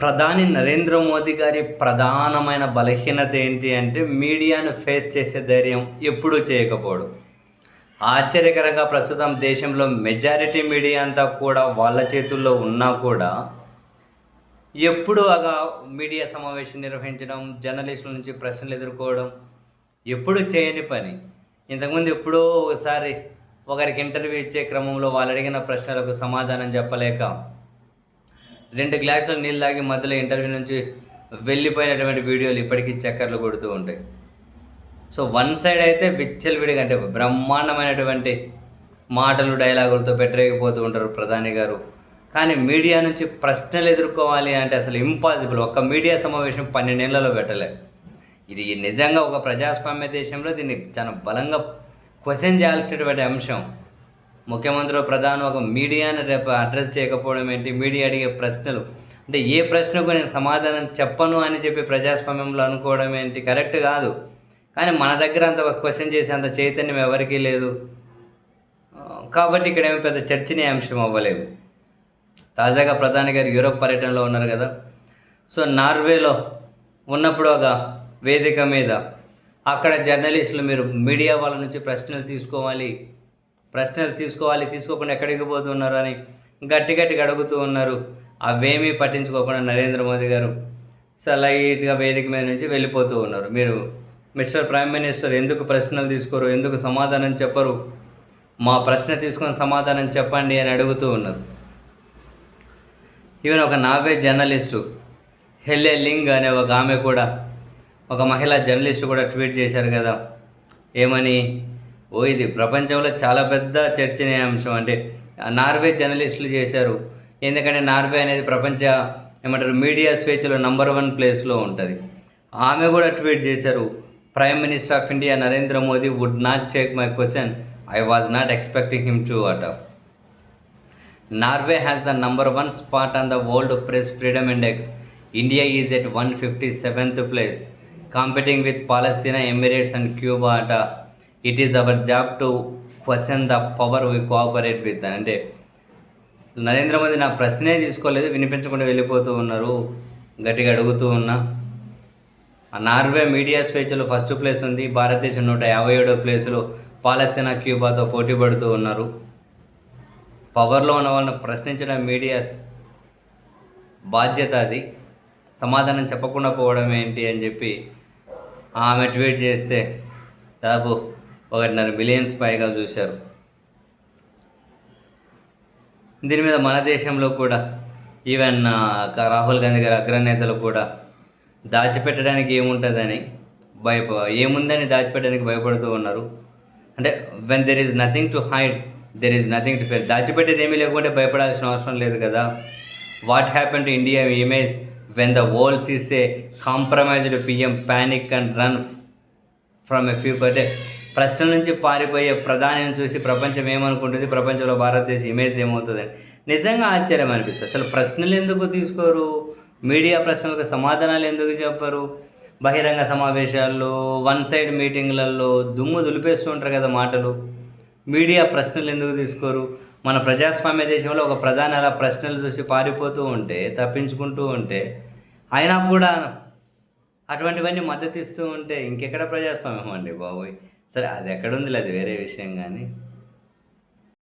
ప్రధాని నరేంద్ర మోదీ గారి ప్రధానమైన బలహీనత ఏంటి అంటే మీడియాను ఫేస్ చేసే ధైర్యం ఎప్పుడూ చేయకపోవడం. ఆశ్చర్యకరంగా ప్రస్తుతం దేశంలో మెజారిటీ మీడియా అంతా కూడా వాళ్ళ చేతుల్లో ఉన్నా కూడా ఎప్పుడూ మీడియా సమావేశం నిర్వహించడం, జర్నలిస్టుల నుంచి ప్రశ్నలు ఎదుర్కోవడం ఎప్పుడూ చేయని పని. ఇంతకుముందు ఎప్పుడో ఒకసారి ఒకరికి ఇంటర్వ్యూ ఇచ్చే క్రమంలో వాళ్ళు అడిగిన ప్రశ్నలకు సమాధానం చెప్పలేక 2 గ్లాసుల నీళ్ళు తాగి మధ్యలో ఇంటర్వ్యూ నుంచి వెళ్ళిపోయినటువంటి వీడియోలు ఇప్పటికీ చక్కర్లు కొడుతూ ఉంటాయి. సో వన్ సైడ్ అయితే విచ్చలవిడిగా అంటే బ్రహ్మాండమైనటువంటి మాటలు, డైలాగులతో పెట్టరేగిపోతూ ఉంటారు ప్రధాని గారు. కానీ మీడియా నుంచి ప్రశ్నలు ఎదుర్కోవాలి అంటే అసలు ఇంపాసిబుల్. ఒక్క మీడియా సమావేశం 12 నెలల్లో పెట్టలేదు. ఇది నిజంగా ఒక ప్రజాస్వామ్య దేశంలో దీన్ని చాలా బలంగా క్వశ్చన్ చేయాల్సినటువంటి అంశం. ముఖ్యమంత్రి ప్రధాని ఒక మీడియాని రేపు అడ్రస్ చేయకపోవడం ఏంటి? మీడియా అడిగే ప్రశ్నలు అంటే ఏ ప్రశ్నకు నేను సమాధానం చెప్పను అని చెప్పి ప్రజాస్వామ్యంలో అనుకోవడం ఏంటి? కరెక్ట్ కాదు. కానీ మన దగ్గర అంత క్వశ్చన్ చేసే అంత చైతన్యం ఎవరికీ లేదు. కాబట్టి ఇక్కడ ఏమి పెద్ద చర్చనీయాంశం అవ్వలేదు. తాజాగా ప్రధాని గారు యూరోప్ పర్యటనలో ఉన్నారు కదా. సో నార్వేలో ఉన్నప్పుడు ఒక వేదిక మీద అక్కడ జర్నలిస్టులు మీరు మీడియా వాళ్ళ నుంచి ప్రశ్నలు తీసుకోకుండా ఎక్కడికి పోతున్నారు అని గట్టిగా అడుగుతూ ఉన్నారు. అవేమీ పట్టించుకోకుండా నరేంద్ర మోదీ గారు లైట్గా వేదిక మీద నుంచి వెళ్ళిపోతూ ఉన్నారు. మీరు మిస్టర్ ప్రైమ్ మినిస్టర్ ఎందుకు ప్రశ్నలు తీసుకోరు, ఎందుకు సమాధానం చెప్పరు, మా ప్రశ్న తీసుకొని సమాధానం చెప్పండి అని అడుగుతూ ఉన్నారు. ఈవెన్ ఒక నార్వే జర్నలిస్టు హెల్లే లింగ్ అనే ఒక ఆమె కూడా, ఒక మహిళా జర్నలిస్టు కూడా ట్వీట్ చేశారు కదా. ఏమని? ఇది ప్రపంచంలో చాలా పెద్ద చర్చనీయాంశం. అంటే నార్వే జర్నలిస్టులు చేశారు. ఎందుకంటే నార్వే అనేది ప్రపంచ మీడియా స్వేచ్ఛలో నంబర్ 1 ప్లేస్లో ఉంటుంది. ఆమె కూడా ట్వీట్ చేశారు, prime minister of India Narendra Modi would not check my question, I was not expecting him to అట. Norway has the number 1 spot on the world press freedom index. India is at 157th place, competing with Palestine, Emirates and Cuba అట. It is our job to question the power we cooperate with. అంటే నరేంద్ర మోదీ నా ప్రశ్నే తీసుకోలేదు, వినిపించకుండా వెళ్ళిపోతూ ఉన్నారు. గట్టిగా అడుగుతూ ఉన్నా. నార్వే మీడియా స్వేచ్ఛలో ఫస్ట్ ప్లేస్ ఉంది. భారతదేశం 157వ ప్లేసులో పాలస్తీనా, క్యూబాతో పోటీ పడుతూ ఉన్నారు. పవర్లో ఉన్న వాళ్ళని ప్రశ్నించడం మీడియా బాధ్యత. అది సమాధానం చెప్పకుండా పోవడం ఏంటి అని చెప్పి ఆమె ట్వీట్ చేస్తే దాదాపు 1.5 బిలియన్స్ పైగా చూశారు. దీని మీద మన దేశంలో కూడా ఈవెన్ రాహుల్ గాంధీ గారి అగ్రనేతలు కూడా దాచిపెట్టడానికి ఏముంటుందని ఏముందని దాచిపెట్టడానికి భయపడుతూ ఉన్నారు. అంటే when there is nothing to hide, there is nothing to fear. దాచిపెట్టేది ఏమీ లేకుంటే భయపడాల్సిన అవసరం లేదు కదా. What happen to India image when the world sees a compromised PM panic and run from a few. అంటే ప్రశ్నల నుంచి పారిపోయే ప్రధానిని చూసి ప్రపంచం ఏమనుకుంటుంది, ప్రపంచంలో భారతదేశ ఇమేజ్ ఏమవుతుందని నిజంగా ఆశ్చర్యం అనిపిస్తుంది. అసలు ప్రశ్నలు ఎందుకు తీసుకోరు? మీడియా ప్రశ్నలకు సమాధానాలు ఎందుకు చెప్పరు? బహిరంగ సమావేశాల్లో, వన్ సైడ్ మీటింగ్లలో దుమ్ము దులిపేస్తూ ఉంటారు కదా మాటలు. మీడియా ప్రశ్నలు ఎందుకు తీసుకోరు? మన ప్రజాస్వామ్య దేశంలో ఒక ప్రధాని అలా ప్రశ్నలు చూసి పారిపోతూ ఉంటే, తప్పించుకుంటూ ఉంటే, అయినా కూడా అటువంటివన్నీ మద్దతు ఇస్తూ ఉంటే ఇంకెక్కడ ప్రజాస్వామ్యం అండి బాబోయ్. సరే అది ఎక్కడుందిలే, అది వేరే విషయం. కానీ